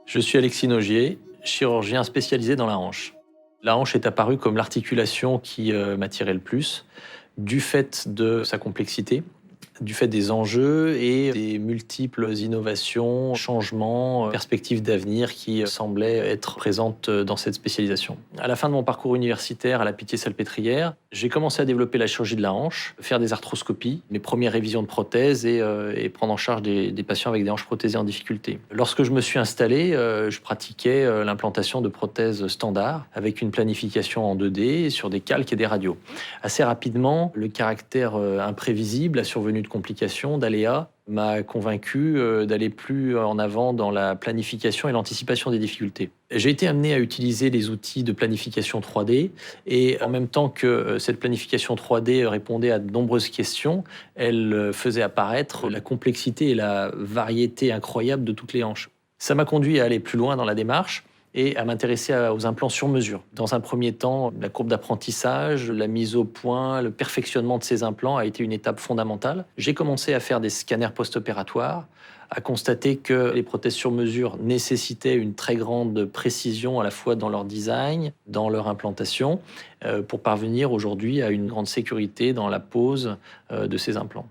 Je suis Alexis Nogier, chirurgien spécialisé dans la hanche. La hanche est apparue comme l'articulation qui m'attirait le plus, du fait de sa complexité, du fait des enjeux et des multiples innovations, changements, perspectives d'avenir qui semblaient être présentes dans cette spécialisation. À la fin de mon parcours universitaire à la Pitié-Salpêtrière, j'ai commencé à développer la chirurgie de la hanche, faire des arthroscopies, mes premières révisions de prothèses et prendre en charge des patients avec des hanches prothésées en difficulté. Lorsque je me suis installé, je pratiquais l'implantation de prothèses standards avec une planification en 2D sur des calques et des radios. Assez rapidement, le caractère imprévisible, la survenue de complications, d'aléas, m'a convaincu d'aller plus en avant dans la planification et l'anticipation des difficultés. J'ai été amené à utiliser les outils de planification 3D et en même temps que cette planification 3D répondait à de nombreuses questions, elle faisait apparaître la complexité et la variété incroyable de toutes les hanches. Ça m'a conduit à aller plus loin dans la démarche et à m'intéresser aux implants sur mesure. Dans un premier temps, la courbe d'apprentissage, la mise au point, le perfectionnement de ces implants a été une étape fondamentale. J'ai commencé à faire des scanners post-opératoires, à constater que les prothèses sur mesure nécessitaient une très grande précision à la fois dans leur design, dans leur implantation, pour parvenir aujourd'hui à une grande sécurité dans la pose de ces implants.